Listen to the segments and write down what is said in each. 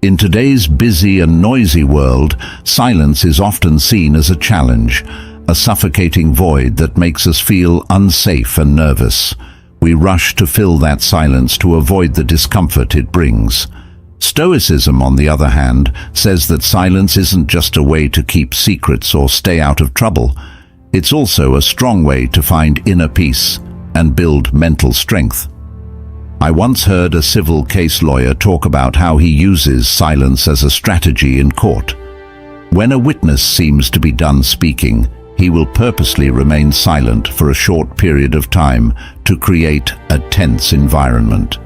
In today's busy and noisy world, silence is often seen as a challenge, a suffocating void that makes us feel unsafe and nervous. We rush to fill that silence to avoid the discomfort it brings. Stoicism, on the other hand, says that silence isn't just a way to keep secrets or stay out of trouble. It's also a strong way to find inner peace and build mental strength. I once heard a civil case lawyer talk about how he uses silence as a strategy in court. When a witness seems to be done speaking, he will purposely remain silent for a short period of time to create a tense environment.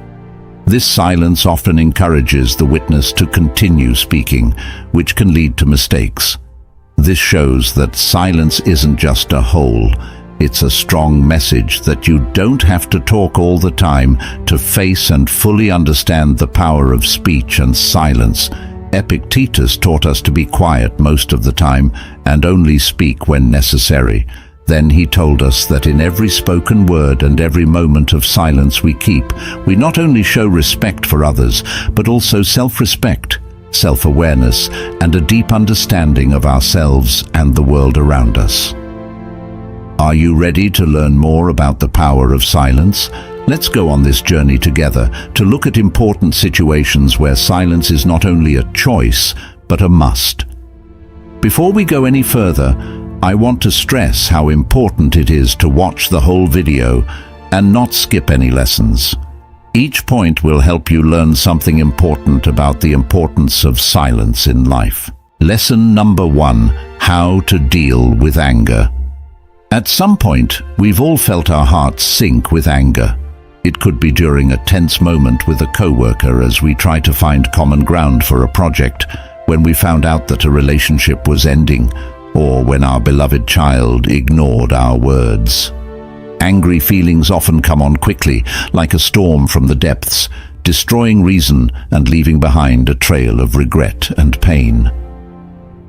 This silence often encourages the witness to continue speaking, which can lead to mistakes. This shows that silence isn't just a hole. It's a strong message that you don't have to talk all the time to face and fully understand the power of speech and silence. Epictetus taught us to be quiet most of the time and only speak when necessary. Then he told us that in every spoken word and every moment of silence we keep, we not only show respect for others, but also self-respect, self-awareness, and a deep understanding of ourselves and the world around us. Are you ready to learn more about the power of silence? Let's go on this journey together to look at important situations where silence is not only a choice, but a must. Before we go any further, I want to stress how important it is to watch the whole video and not skip any lessons. Each point will help you learn something important about the importance of silence in life. Lesson number 1: How to deal with anger. At some point, we've all felt our hearts sink with anger. It could be during a tense moment with a coworker as we try to find common ground for a project, when we found out that a relationship was ending, or when our beloved child ignored our words. Angry feelings often come on quickly, like a storm from the depths, destroying reason and leaving behind a trail of regret and pain.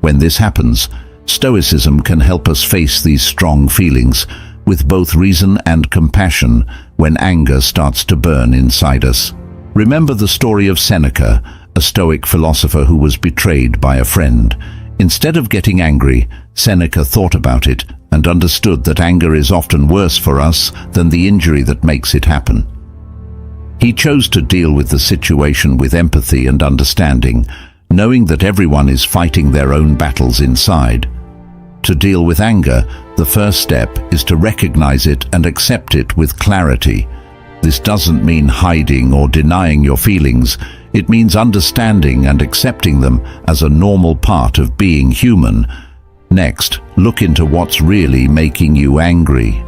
When this happens, Stoicism can help us face these strong feelings with both reason and compassion when anger starts to burn inside us. Remember the story of Seneca, a Stoic philosopher who was betrayed by a friend. Instead of getting angry, Seneca thought about it and understood that anger is often worse for us than the injury that makes it happen. He chose to deal with the situation with empathy and understanding, knowing that everyone is fighting their own battles inside. To deal with anger, the first step is to recognize it and accept it with clarity. This doesn't mean hiding or denying your feelings. It means understanding and accepting them as a normal part of being human. Next, look into what's really making you angry.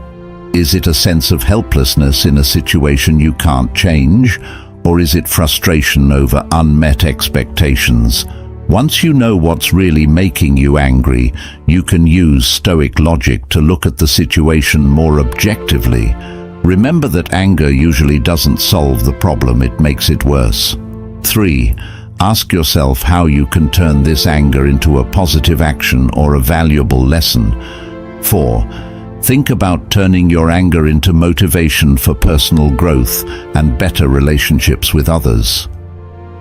Is it a sense of helplessness in a situation you can't change? Or is it frustration over unmet expectations? Once you know what's really making you angry, you can use Stoic logic to look at the situation more objectively. Remember that anger usually doesn't solve the problem, it makes it worse. 3. Ask yourself how you can turn this anger into a positive action or a valuable lesson. 4. Think about turning your anger into motivation for personal growth and better relationships with others.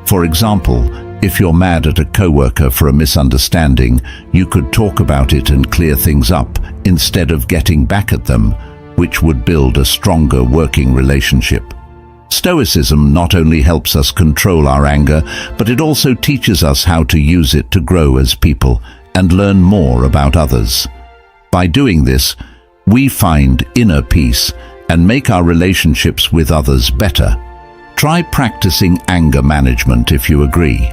For example, if you're mad at a coworker for a misunderstanding, you could talk about it and clear things up instead of getting back at them, which would build a stronger working relationship. Stoicism not only helps us control our anger, but it also teaches us how to use it to grow as people and learn more about others. By doing this, we find inner peace and make our relationships with others better. Try practicing anger management if you agree.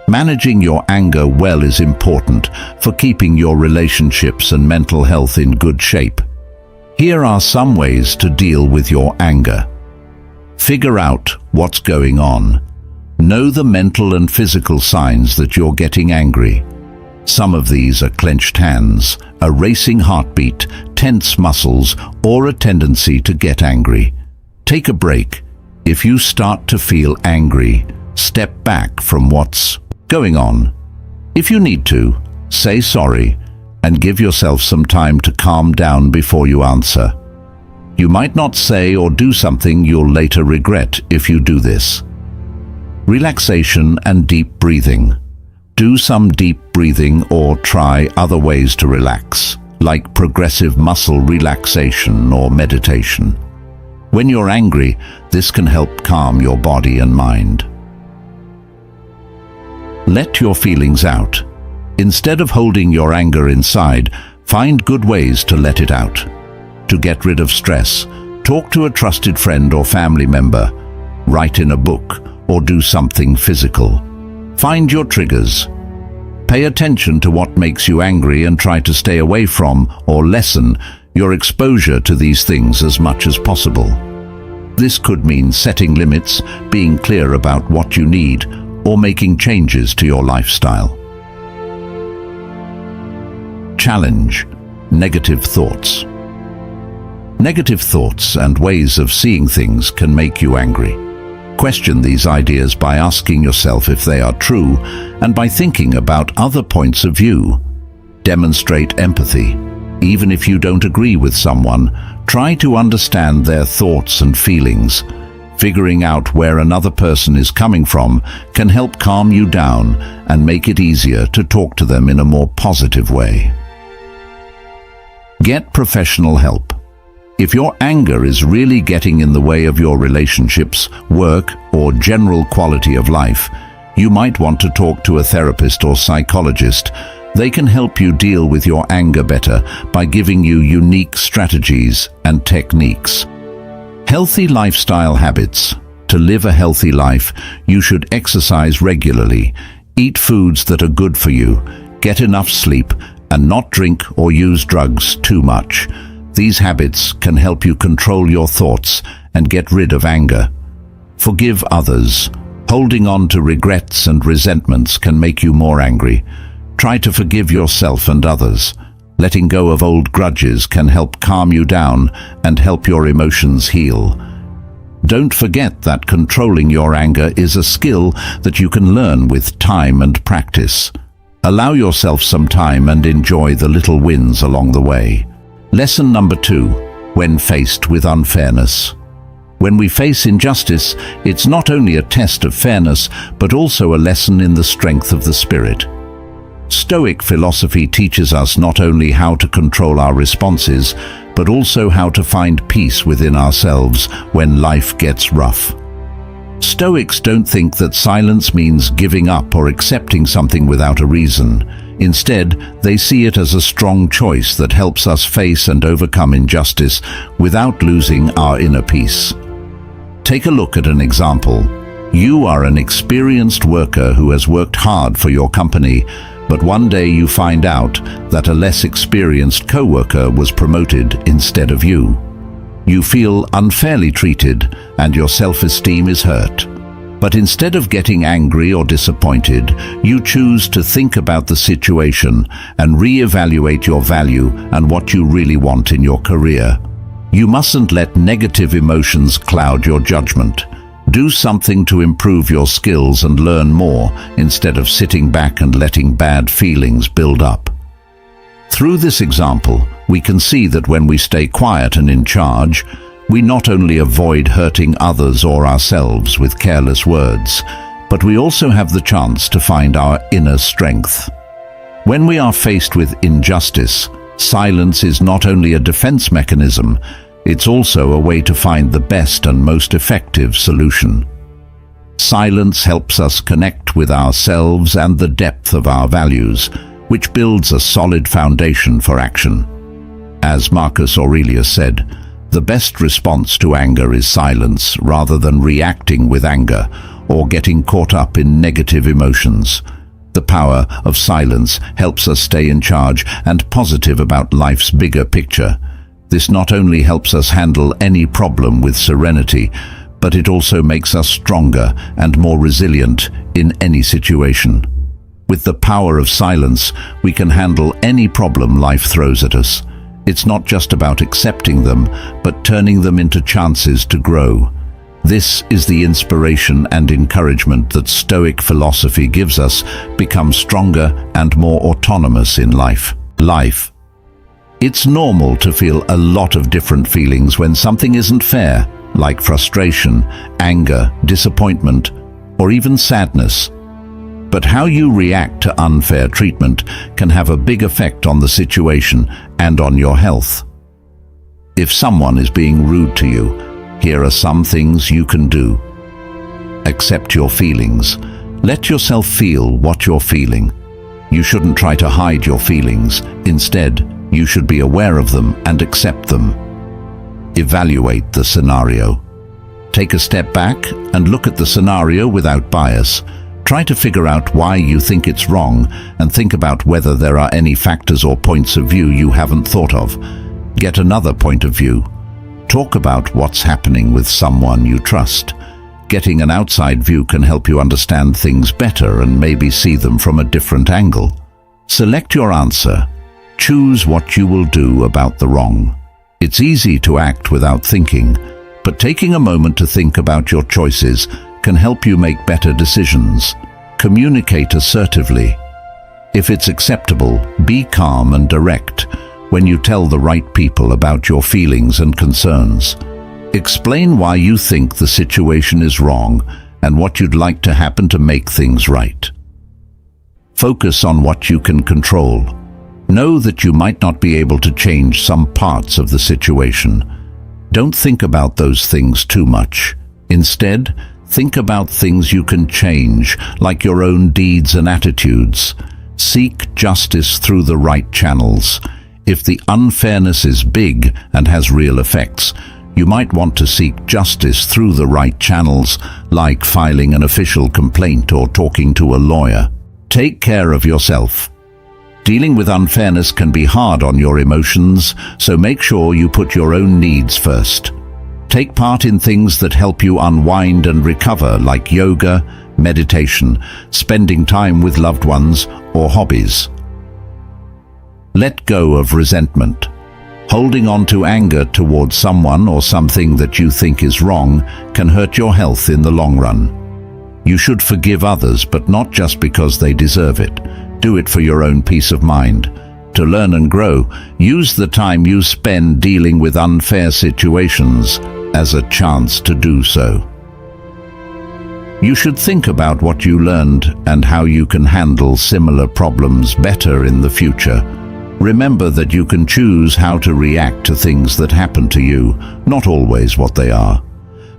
Managing your anger well is important for keeping your relationships and mental health in good shape. Here are some ways to deal with your anger. Figure out what's going on. Know the mental and physical signs that you're getting angry. Some of these are clenched hands, a racing heartbeat, tense muscles, or a tendency to get angry. Take a break. If you start to feel angry, step back from what's going on. If you need to, say sorry and give yourself some time to calm down before you answer. You might not say or do something you'll later regret if you do this. Relaxation and deep breathing. Do some deep breathing or try other ways to relax, like progressive muscle relaxation or meditation. When you're angry, this can help calm your body and mind. Let your feelings out. Instead of holding your anger inside, find good ways to let it out. To get rid of stress, talk to a trusted friend or family member, write in a book, or do something physical. Find your triggers. Pay attention to what makes you angry and try to stay away from or lessen your exposure to these things as much as possible. This could mean setting limits, being clear about what you need, or making changes to your lifestyle. Challenge: negative thoughts. Negative thoughts and ways of seeing things can make you angry. Question these ideas by asking yourself if they are true and by thinking about other points of view. Demonstrate empathy. Even if you don't agree with someone, try to understand their thoughts and feelings. Figuring out where another person is coming from can help calm you down and make it easier to talk to them in a more positive way. Get professional help. If your anger is really getting in the way of your relationships, work, or general quality of life, you might want to talk to a therapist or psychologist. They can help you deal with your anger better by giving you unique strategies and techniques. Healthy lifestyle habits. To live a healthy life, you should exercise regularly, eat foods that are good for you, get enough sleep, and not drink or use drugs too much. These habits can help you control your thoughts and get rid of anger. Forgive others. Holding on to regrets and resentments can make you more angry. Try to forgive yourself and others. Letting go of old grudges can help calm you down and help your emotions heal. Don't forget that controlling your anger is a skill that you can learn with time and practice. Allow yourself some time and enjoy the little wins along the way. Lesson number 2. When faced with unfairness. When we face injustice, it's not only a test of fairness, but also a lesson in the strength of the spirit. Stoic philosophy teaches us not only how to control our responses, but also how to find peace within ourselves when life gets rough. Stoics don't think that silence means giving up or accepting something without a reason. Instead, they see it as a strong choice that helps us face and overcome injustice without losing our inner peace. Take a look at an example. You are an experienced worker who has worked hard for your company, but one day you find out that a less experienced co-worker was promoted instead of you. You feel unfairly treated and your self-esteem is hurt. But instead of getting angry or disappointed, you choose to think about the situation and re-evaluate your value and what you really want in your career. You mustn't let negative emotions cloud your judgment. Do something to improve your skills and learn more instead of sitting back and letting bad feelings build up. Through this example, we can see that when we stay quiet and in charge, we not only avoid hurting others or ourselves with careless words, but we also have the chance to find our inner strength. When we are faced with injustice, silence is not only a defense mechanism, it's also a way to find the best and most effective solution. Silence helps us connect with ourselves and the depth of our values, which builds a solid foundation for action. As Marcus Aurelius said, the best response to anger is silence rather than reacting with anger or getting caught up in negative emotions. The power of silence helps us stay in charge and positive about life's bigger picture. This not only helps us handle any problem with serenity, but it also makes us stronger and more resilient in any situation. With the power of silence, we can handle any problem life throws at us. It's not just about accepting them, but turning them into chances to grow. This is the inspiration and encouragement that Stoic philosophy gives us. Become stronger and more autonomous in life. It's normal to feel a lot of different feelings when something isn't fair, like frustration, anger, disappointment, or even sadness. But how you react to unfair treatment can have a big effect on the situation and on your health. If someone is being rude to you, here are some things you can do. Accept your feelings. Let yourself feel what you're feeling. You shouldn't try to hide your feelings. Instead, you should be aware of them and accept them. Evaluate the scenario. Take a step back and look at the scenario without bias. Try to figure out why you think it's wrong and think about whether there are any factors or points of view you haven't thought of. Get another point of view. Talk about what's happening with someone you trust. Getting an outside view can help you understand things better and maybe see them from a different angle. Select your answer. Choose what you will do about the wrong. It's easy to act without thinking, but taking a moment to think about your choices can help you make better decisions. Communicate assertively. If it's acceptable, be calm and direct when you tell the right people about your feelings and concerns. Explain why you think the situation is wrong and what you'd like to happen to make things right. Focus on what you can control. Know that you might not be able to change some parts of the situation. Don't think about those things too much. Instead, think about things you can change, like your own deeds and attitudes. Seek justice through the right channels. If the unfairness is big and has real effects, you might want to seek justice through the right channels, like filing an official complaint or talking to a lawyer. Take care of yourself. Dealing with unfairness can be hard on your emotions, so make sure you put your own needs first. Take part in things that help you unwind and recover, like yoga, meditation, spending time with loved ones, or hobbies. Let go of resentment. Holding on to anger towards someone or something that you think is wrong can hurt your health in the long run. You should forgive others, but not just because they deserve it. Do it for your own peace of mind. To learn and grow, use the time you spend dealing with unfair situations as a chance to do so. You should think about what you learned and how you can handle similar problems better in the future. Remember that you can choose how to react to things that happen to you, not always what they are.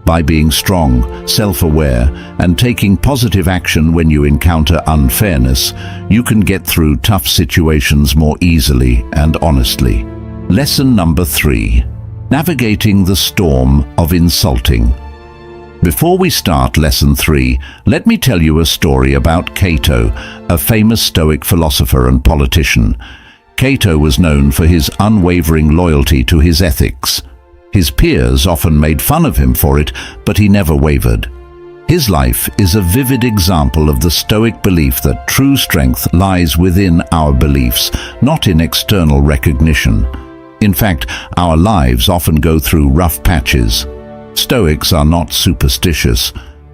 By being strong, self-aware, and taking positive action when you encounter unfairness, you can get through tough situations more easily and honestly. Lesson number 3. Navigating the storm of insulting. Before we start Lesson 3, let me tell you a story about Cato, a famous Stoic philosopher and politician. Cato was known for his unwavering loyalty to his ethics. His peers often made fun of him for it, but he never wavered. His life is a vivid example of the Stoic belief that true strength lies within our beliefs, not in external recognition. In fact, our lives often go through rough patches. Stoics are not superstitious.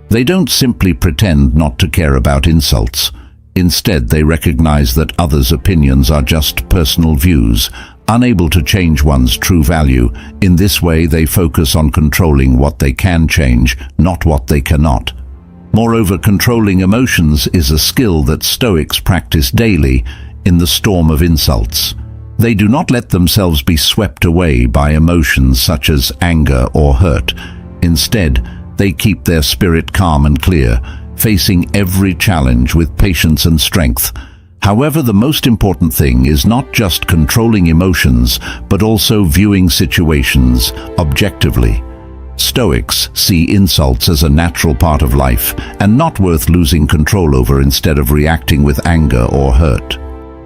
They don't simply pretend not to care about insults. Instead, they recognize that others' opinions are just personal views, unable to change one's true value. In this way, they focus on controlling what they can change, not what they cannot. Moreover, controlling emotions is a skill that Stoics practice daily in the storm of insults. They do not let themselves be swept away by emotions such as anger or hurt. Instead, they keep their spirit calm and clear, facing every challenge with patience and strength. However, the most important thing is not just controlling emotions, but also viewing situations objectively. Stoics see insults as a natural part of life and not worth losing control over instead of reacting with anger or hurt.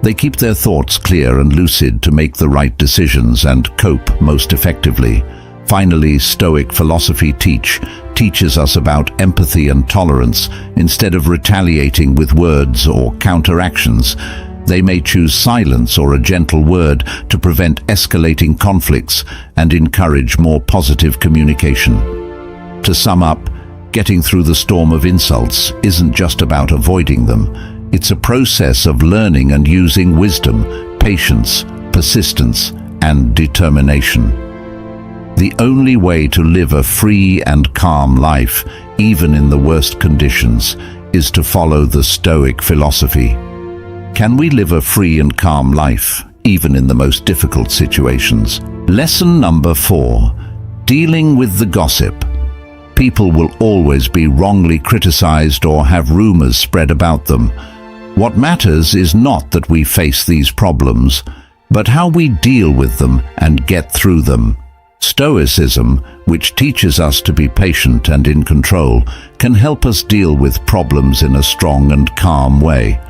They keep their thoughts clear and lucid to make the right decisions and cope most effectively. Finally, Stoic philosophy teaches us about empathy and tolerance. Instead of retaliating with words or counteractions, they may choose silence or a gentle word to prevent escalating conflicts and encourage more positive communication. To sum up, getting through the storm of insults isn't just about avoiding them. It's a process of learning and using wisdom, patience, persistence, and determination. The only way to live a free and calm life even in the worst conditions, is to follow the Stoic philosophy. Can we live a free and calm life, even in the most difficult situations? Lesson number 4. Dealing with the gossip. People will always be wrongly criticized or have rumors spread about them. What matters is not that we face these problems, but how we deal with them and get through them. Stoicism, which teaches us to be patient and in control, can help us deal with problems in a strong and calm way.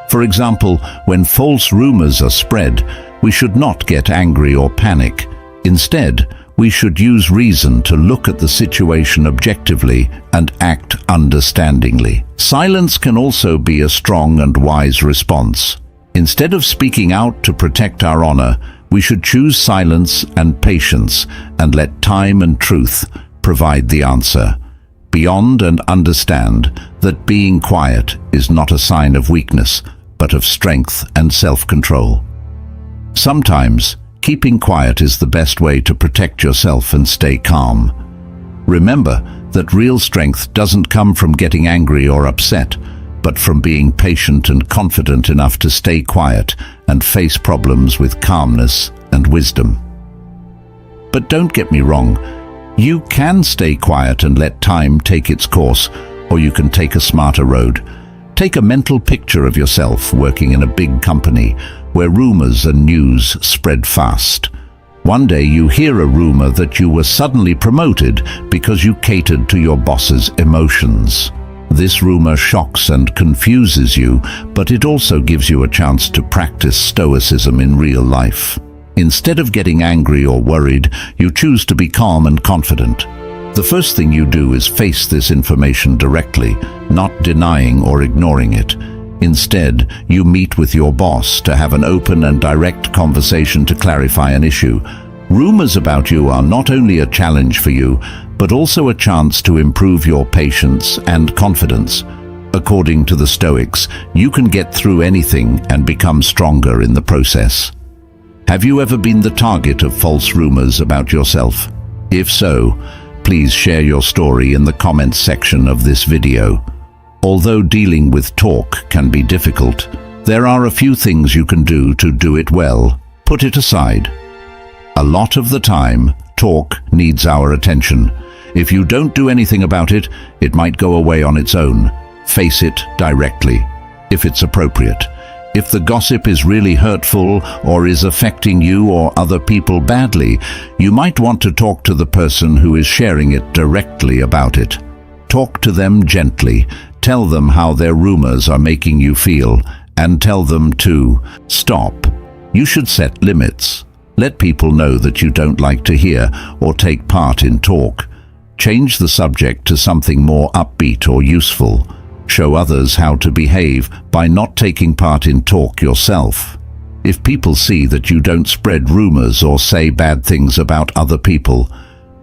For example, when false rumors are spread, we should not get angry or panic. Instead, we should use reason to look at the situation objectively and act understandingly. Silence can also be a strong and wise response. Instead of speaking out to protect our honor, we should choose silence and patience and let time and truth provide the answer. Beyond and understand that being quiet is not a sign of weakness, but of strength and self-control. Sometimes, keeping quiet is the best way to protect yourself and stay calm. Remember that real strength doesn't come from getting angry or upset, but from being patient and confident enough to stay quiet and face problems with calmness and wisdom. But don't get me wrong, you can stay quiet and let time take its course, or you can take a smarter road. Take a mental picture of yourself working in a big company where rumors and news spread fast. One day you hear a rumor that you were suddenly promoted because you catered to your boss's emotions. This rumor shocks and confuses you, but it also gives you a chance to practice stoicism in real life. Instead of getting angry or worried, you choose to be calm and confident. The first thing you do is face this information directly, not denying or ignoring it. Instead, you meet with your boss to have an open and direct conversation to clarify an issue. Rumors about you are not only a challenge for you, but also a chance to improve your patience and confidence. According to the Stoics, you can get through anything and become stronger in the process. Have you ever been the target of false rumors about yourself? If so, please share your story in the comments section of this video. Although dealing with talk can be difficult, there are a few things you can do to do it well. Put it aside. A lot of the time, talk needs our attention. If you don't do anything about it, it might go away on its own. Face it directly, if it's appropriate. If the gossip is really hurtful or is affecting you or other people badly, you might want to talk to the person who is sharing it directly about it. Talk to them gently. Tell them how their rumors are making you feel, and tell them to stop. You should set limits. Let people know that you don't like to hear or take part in talk. Change the subject to something more upbeat or useful. Show others how to behave by not taking part in talk yourself. If people see that you don't spread rumors or say bad things about other people,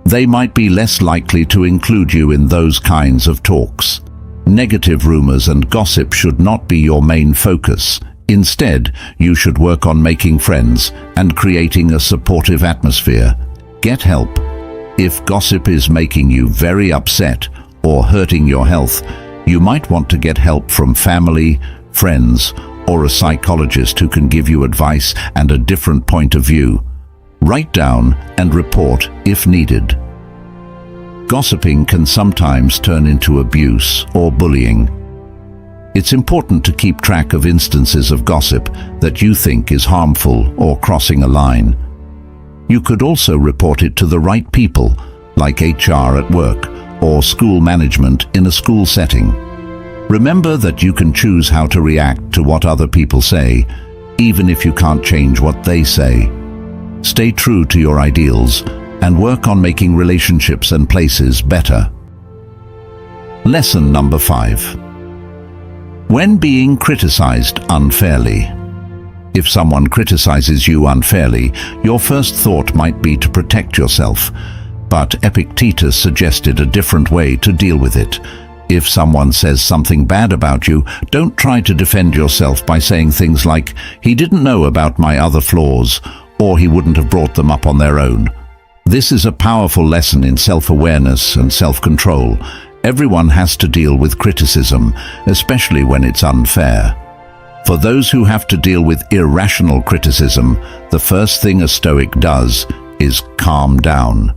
they might be less likely to include you in those kinds of talks. Negative rumors and gossip should not be your main focus. Instead, you should work on making friends and creating a supportive atmosphere. Get help. If gossip is making you very upset or hurting your health, you might want to get help from family, friends, or a psychologist who can give you advice and a different point of view. Write down and report if needed. Gossiping can sometimes turn into abuse or bullying. It's important to keep track of instances of gossip that you think is harmful or crossing a line. You could also report it to the right people, like HR at work or school management in a school setting. Remember that you can choose how to react to what other people say, even if you can't change what they say. Stay true to your ideals and work on making relationships and places better. Lesson number 5. When being criticized unfairly. If someone criticizes you unfairly, your first thought might be to protect yourself, but Epictetus suggested a different way to deal with it. If someone says something bad about you, don't try to defend yourself by saying things like, "He didn't know about my other flaws," or "He wouldn't have brought them up on their own." This is a powerful lesson in self-awareness and self-control. Everyone has to deal with criticism, especially when it's unfair. For those who have to deal with irrational criticism, the first thing a Stoic does is calm down.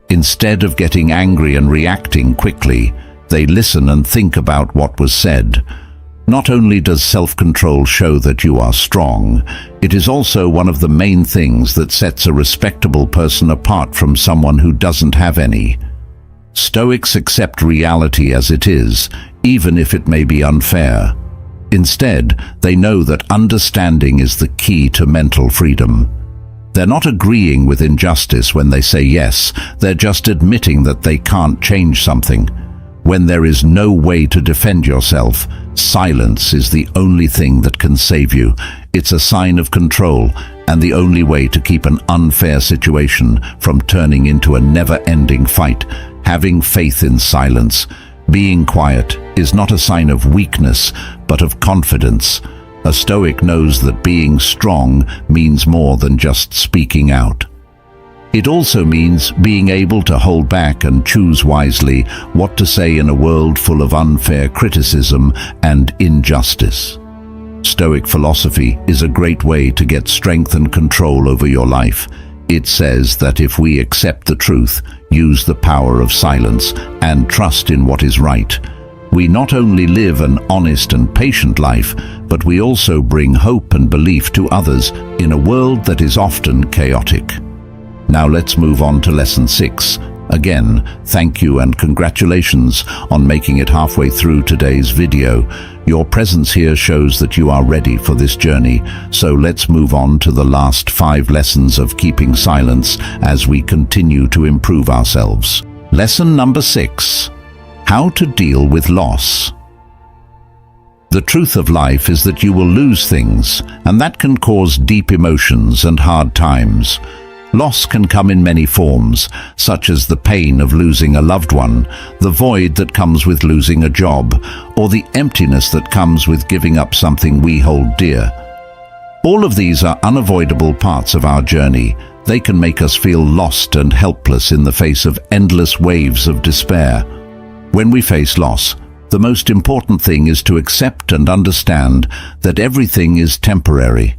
Instead of getting angry and reacting quickly, they listen and think about what was said. Not only does self-control show that you are strong, it is also one of the main things that sets a respectable person apart from someone who doesn't have any. Stoics accept reality as it is, even if it may be unfair. Instead, they know that understanding is the key to mental freedom. They're not agreeing with injustice when they say yes, they're just admitting that they can't change something. When there is no way to defend yourself, silence is the only thing that can save you. It's a sign of control, and the only way to keep an unfair situation from turning into a never-ending fight. Having faith in silence, being quiet, is not a sign of weakness, but of confidence. A Stoic knows that being strong means more than just speaking out. It also means being able to hold back and choose wisely what to say in a world full of unfair criticism and injustice. Stoic philosophy is a great way to get strength and control over your life. It says that if we accept the truth, use the power of silence, and trust in what is right, we not only live an honest and patient life, but we also bring hope and belief to others in a world that is often chaotic. Now let's move on to Lesson 6. Again, thank you and congratulations on making it halfway through today's video. Your presence here shows that you are ready for this journey, so let's move on to the last 5 lessons of keeping silence as we continue to improve ourselves. Lesson number 6. How to deal with loss. The truth of life is that you will lose things, and that can cause deep emotions and hard times. Loss can come in many forms, such as the pain of losing a loved one, the void that comes with losing a job, or the emptiness that comes with giving up something we hold dear. All of these are unavoidable parts of our journey. They can make us feel lost and helpless in the face of endless waves of despair. When we face loss, the most important thing is to accept and understand that everything is temporary.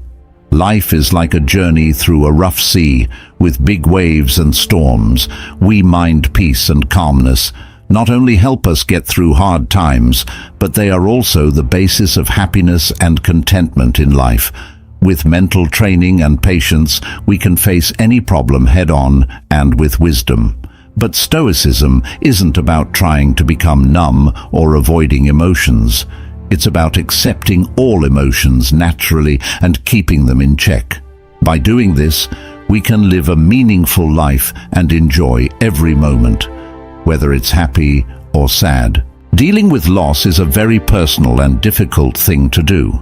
Life is like a journey through a rough sea with big waves and storms. We mind peace and calmness not only help us get through hard times, but they are also the basis of happiness and contentment in life. With mental training and patience, we can face any problem head-on and with wisdom. But Stoicism isn't about trying to become numb or avoiding emotions. It's about accepting all emotions naturally and keeping them in check. By doing this, we can live a meaningful life and enjoy every moment, whether it's happy or sad. Dealing with loss is a very personal and difficult thing to do.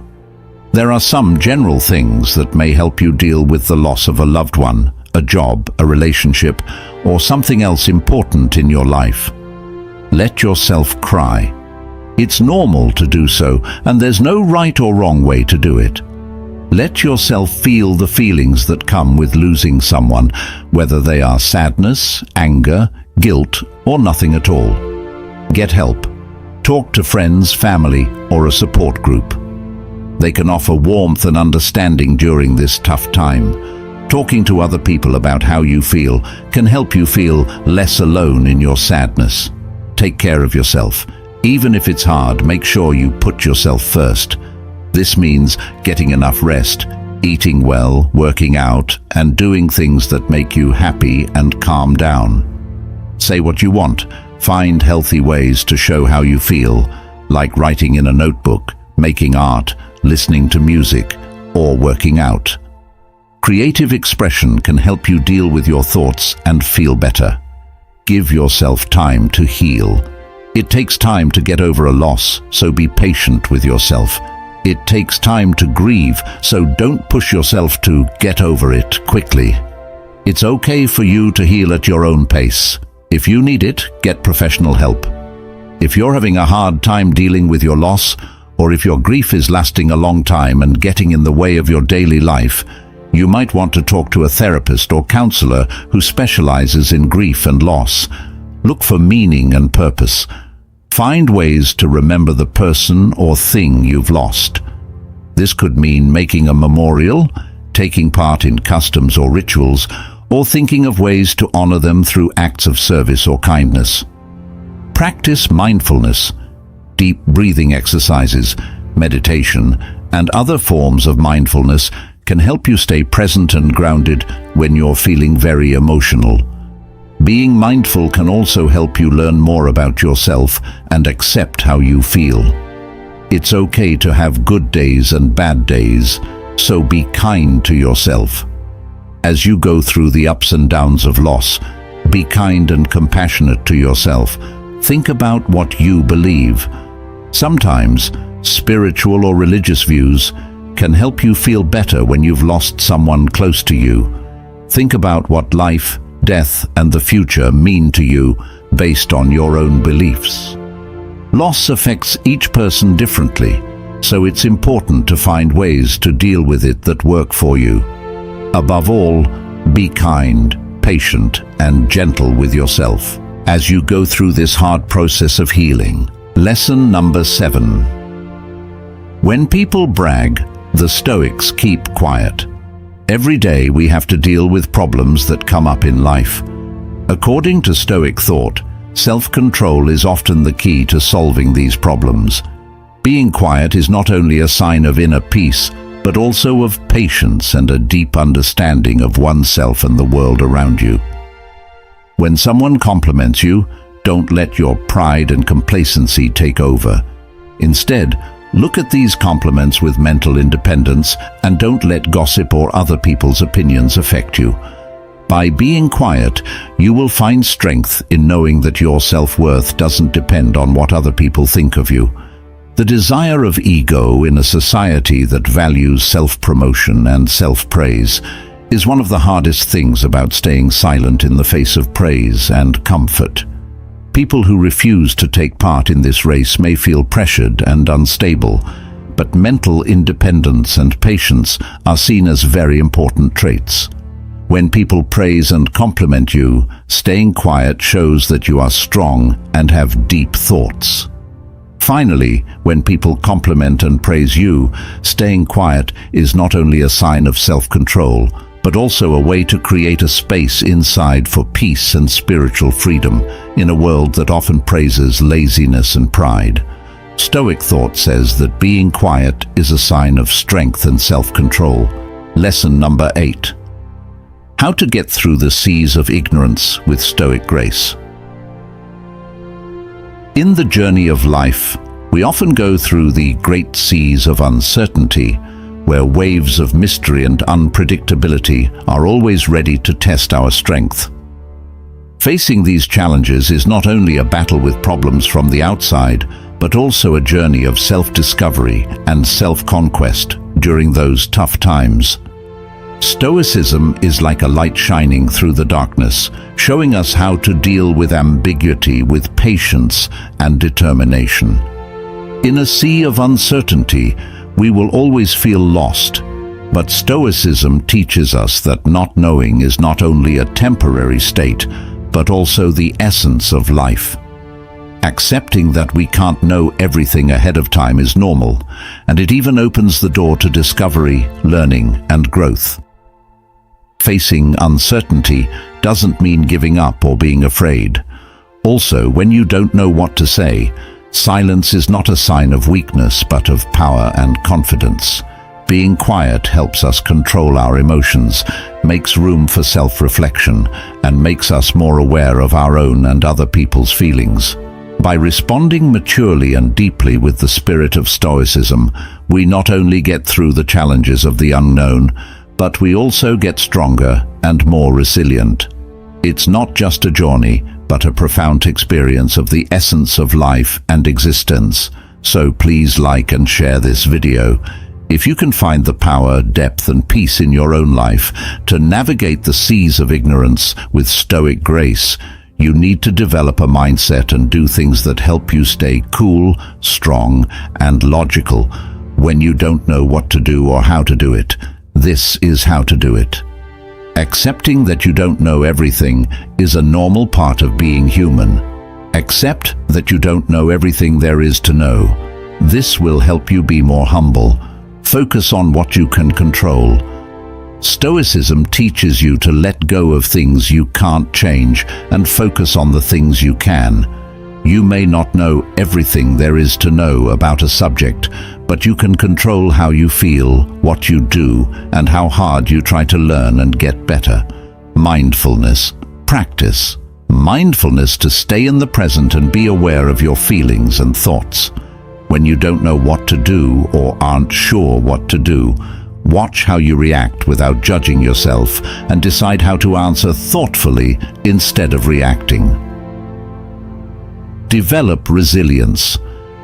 There are some general things that may help you deal with the loss of a loved one, a job, a relationship, or something else important in your life. Let yourself cry. It's normal to do so, and there's no right or wrong way to do it. Let yourself feel the feelings that come with losing someone, whether they are sadness, anger, guilt, or nothing at all. Get help. Talk to friends, family, or a support group. They can offer warmth and understanding during this tough time. Talking to other people about how you feel can help you feel less alone in your sadness. Take care of yourself. Even if it's hard, make sure you put yourself first. This means getting enough rest, eating well, working out, and doing things that make you happy and calm down. Say what you want. Find healthy ways to show how you feel, like writing in a notebook, making art, listening to music, or working out. Creative expression can help you deal with your thoughts and feel better. Give yourself time to heal. It takes time to get over a loss, so be patient with yourself. It takes time to grieve, so don't push yourself to get over it quickly. It's okay for you to heal at your own pace. If you need it, get professional help. If you're having a hard time dealing with your loss, or if your grief is lasting a long time and getting in the way of your daily life, you might want to talk to a therapist or counselor who specializes in grief and loss. Look for meaning and purpose. Find ways to remember the person or thing you've lost. This could mean making a memorial, taking part in customs or rituals, or thinking of ways to honor them through acts of service or kindness. Practice mindfulness, deep breathing exercises, meditation, and other forms of mindfulness can help you stay present and grounded when you're feeling very emotional. Being mindful can also help you learn more about yourself and accept how you feel. It's okay to have good days and bad days, so be kind to yourself. As you go through the ups and downs of loss, be kind and compassionate to yourself. Think about what you believe. Sometimes, spiritual or religious views can help you feel better when you've lost someone close to you. Think about what life, death, and the future mean to you based on your own beliefs. Loss affects each person differently, so it's important to find ways to deal with it that work for you. Above all, be kind, patient, and gentle with yourself as you go through this hard process of healing. Lesson number 7. When people brag, the Stoics keep quiet. Every day we have to deal with problems that come up in life. According to Stoic thought, self-control is often the key to solving these problems. Being quiet is not only a sign of inner peace, but also of patience and a deep understanding of oneself and the world around you. When someone compliments you, don't let your pride and complacency take over. Instead, look at these compliments with mental independence and don't let gossip or other people's opinions affect you. By being quiet, you will find strength in knowing that your self-worth doesn't depend on what other people think of you. The desire of ego in a society that values self-promotion and self-praise is one of the hardest things about staying silent in the face of praise and comfort. People who refuse to take part in this race may feel pressured and unstable, but mental independence and patience are seen as very important traits. When people praise and compliment you, staying quiet shows that you are strong and have deep thoughts. Finally, when people compliment and praise you, staying quiet is not only a sign of self-control, but also a way to create a space inside for peace and spiritual freedom in a world that often praises laziness and pride. Stoic thought says that being quiet is a sign of strength and self-control. Lesson number 8. How to get through the seas of ignorance with Stoic grace. In the journey of life, we often go through the great seas of uncertainty, where waves of mystery and unpredictability are always ready to test our strength. Facing these challenges is not only a battle with problems from the outside, but also a journey of self-discovery and self-conquest during those tough times. Stoicism is like a light shining through the darkness, showing us how to deal with ambiguity with patience and determination. In a sea of uncertainty, we will always feel lost, but Stoicism teaches us that not knowing is not only a temporary state, but also the essence of life. Accepting that we can't know everything ahead of time is normal, and it even opens the door to discovery, learning, and growth. Facing uncertainty doesn't mean giving up or being afraid. Also, when you don't know what to say, silence is not a sign of weakness but of power and confidence. Being quiet helps us control our emotions, makes room for self-reflection, and makes us more aware of our own and other people's feelings. By responding maturely and deeply with the spirit of Stoicism, we not only get through the challenges of the unknown, but we also get stronger and more resilient. It's not just a journey, but a profound experience of the essence of life and existence. So please like and share this video. If you can find the power, depth, and peace in your own life to navigate the seas of ignorance with Stoic grace, you need to develop a mindset and do things that help you stay cool, strong, and logical when you don't know what to do or how to do it. This is how to do it. Accepting that you don't know everything is a normal part of being human. Accept that you don't know everything there is to know. This will help you be more humble. Focus on what you can control. Stoicism teaches you to let go of things you can't change and focus on the things you can. You may not know everything there is to know about a subject, but you can control how you feel, what you do, and how hard you try to learn and get better. Mindfulness. Practice mindfulness to stay in the present and be aware of your feelings and thoughts. When you don't know what to do or aren't sure what to do, watch how you react without judging yourself and decide how to answer thoughtfully instead of reacting. Develop resilience.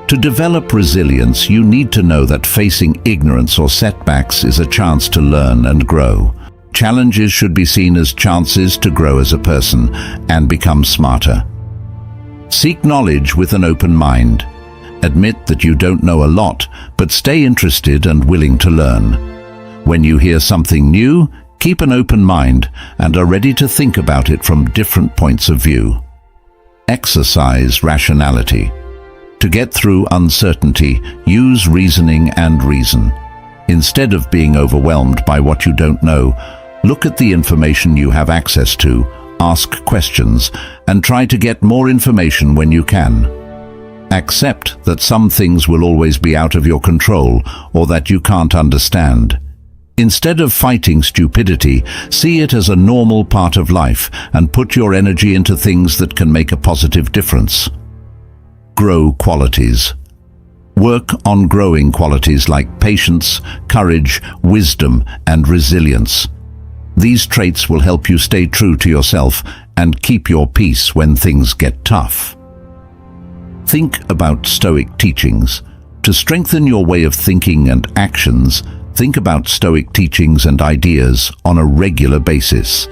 To develop resilience, you need to know that facing ignorance or setbacks is a chance to learn and grow. Challenges should be seen as chances to grow as a person and become smarter. Seek knowledge with an open mind. Admit that you don't know a lot, but stay interested and willing to learn. When you hear something new, keep an open mind and are ready to think about it from different points of view. Exercise rationality. To get through uncertainty, use reasoning and reason. Instead of being overwhelmed by what you don't know, look at the information you have access to, ask questions, and try to get more information when you can. Accept that some things will always be out of your control or that you can't understand. Instead of fighting stupidity, see it as a normal part of life and put your energy into things that can make a positive difference. Grow qualities. Work on growing qualities like patience, courage, wisdom, and resilience. These traits will help you stay true to yourself and keep your peace when things get tough. Think about Stoic teachings. To strengthen your way of thinking and actions, think about Stoic teachings and ideas on a regular basis.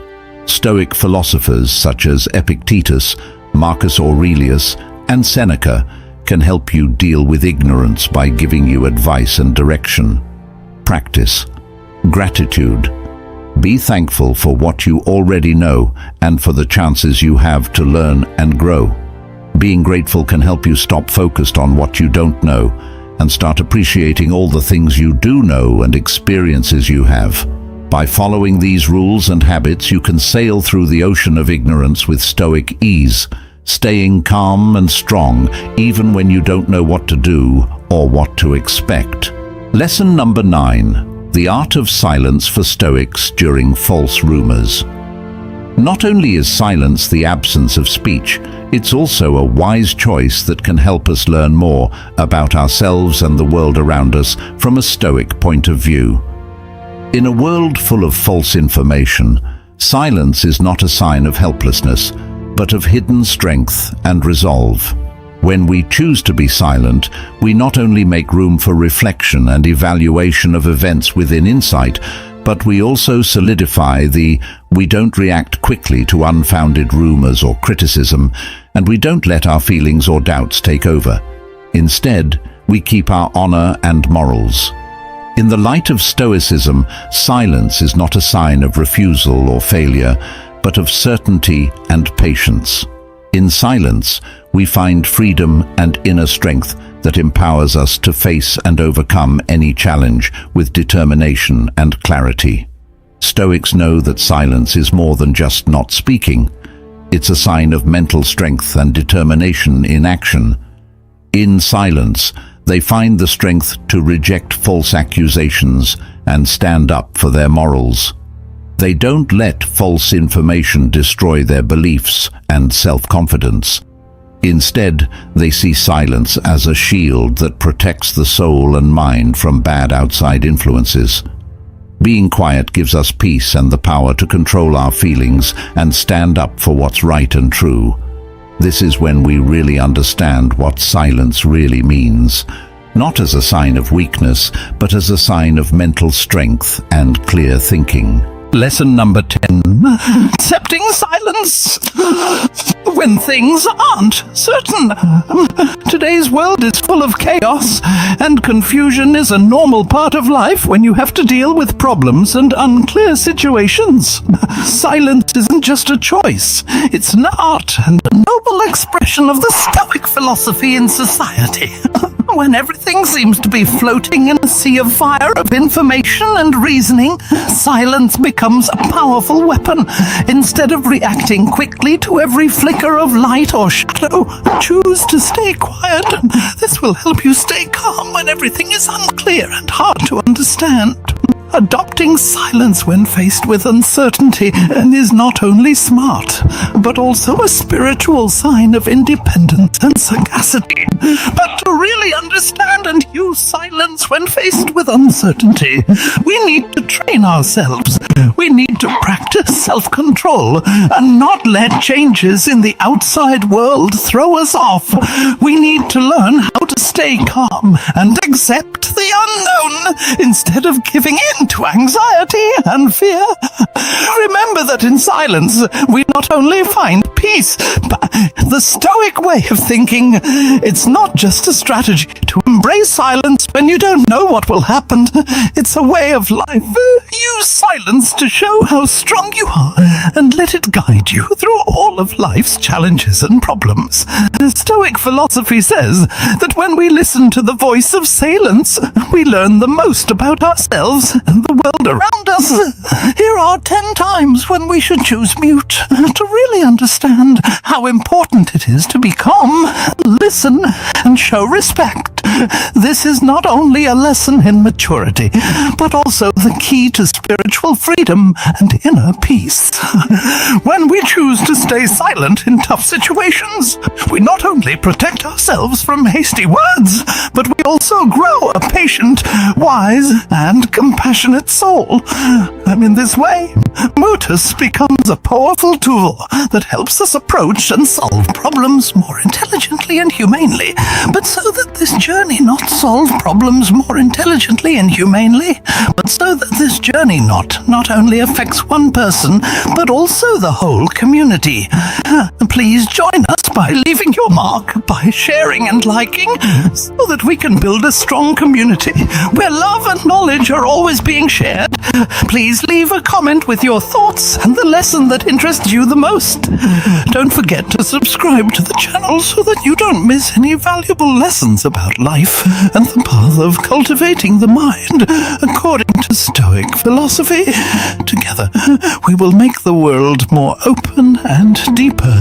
Stoic philosophers such as Epictetus, Marcus Aurelius, and Seneca can help you deal with ignorance by giving you advice and direction. Practice gratitude. Be thankful for what you already know and for the chances you have to learn and grow. Being grateful can help you stop focused on what you don't know and start appreciating all the things you do know and experiences you have. By following these rules and habits, you can sail through the ocean of ignorance with Stoic ease, staying calm and strong even when you don't know what to do or what to expect. Lesson number 9. The art of silence for Stoics during false rumors. Not only is silence the absence of speech, it's also a wise choice that can help us learn more about ourselves and the world around us from a Stoic point of view. In a world full of false information, silence is not a sign of helplessness, but of hidden strength and resolve. When we choose to be silent, we not only make room for reflection and evaluation of events within insight, but we also solidify we don't react quickly to unfounded rumors or criticism, and we don't let our feelings or doubts take over. Instead, we keep our honor and morals. In the light of Stoicism, silence is not a sign of refusal or failure, but of certainty and patience. In silence, we find freedom and inner strength that empowers us to face and overcome any challenge with determination and clarity. Stoics know that silence is more than just not speaking. It's a sign of mental strength and determination in action. In silence, they find the strength to reject false accusations and stand up for their morals. They don't let false information destroy their beliefs and self-confidence. Instead, they see silence as a shield that protects the soul and mind from bad outside influences. Being quiet gives us peace and the power to control our feelings and stand up for what's right and true. This is when we really understand what silence really means, not as a sign of weakness, but as a sign of mental strength and clear thinking. Lesson number 10. Accepting silence when things aren't certain. Today's world is full of chaos, and confusion is a normal part of life when you have to deal with problems and unclear situations. Silence isn't just a choice, it's an art and a noble expression of the Stoic philosophy in society. When everything seems to be floating in a sea of fire of information and reasoning, silence becomes a powerful weapon. Instead of reacting quickly to every flicker of light or shadow, choose to stay quiet. This will help you stay calm when everything is unclear and hard to understand. Adopting silence when faced with uncertainty is not only smart, but also a spiritual sign of independence and sagacity. But to really understand and use silence when faced with uncertainty, we need to train ourselves. We need to practice self-control and not let changes in the outside world throw us off. We need to learn how to stay calm and accept the unknown instead of giving in to anxiety and fear. Remember that in silence, we not only find peace, but the Stoic way of thinking. It's not just a strategy to embrace silence when you don't know what will happen. It's a way of life. Use silence to show how strong you are and let it guide you through all of life's challenges and problems. The Stoic philosophy says that when we listen to the voice of silence, we learn the most about ourselves and the world around us. Here are 10 times when we should choose mute to really understand how important it is to be calm, listen, and show respect. This is not only a lesson in maturity, but also the key to spiritual freedom and inner peace. When we choose to stay silent in tough situations, we not only protect ourselves from hasty words, but we also grow a patient, wise, and compassionate soul. In this way, mutus becomes a powerful tool that helps us approach and solve problems more intelligently and humanely. But so that this journey not solve problems more intelligently and humanely, but so that this journey not only affects one person, but also the whole community. Please join us by leaving your mark, by sharing and liking, so that we can build a strong community where love and knowledge are always being shared. Please leave a comment with your thoughts and the lesson that interests you the most. Don't forget to subscribe to the channel so that you don't miss any valuable lessons about life and the path of cultivating the mind according to Stoic philosophy. Together, we will make the world more open and deeper.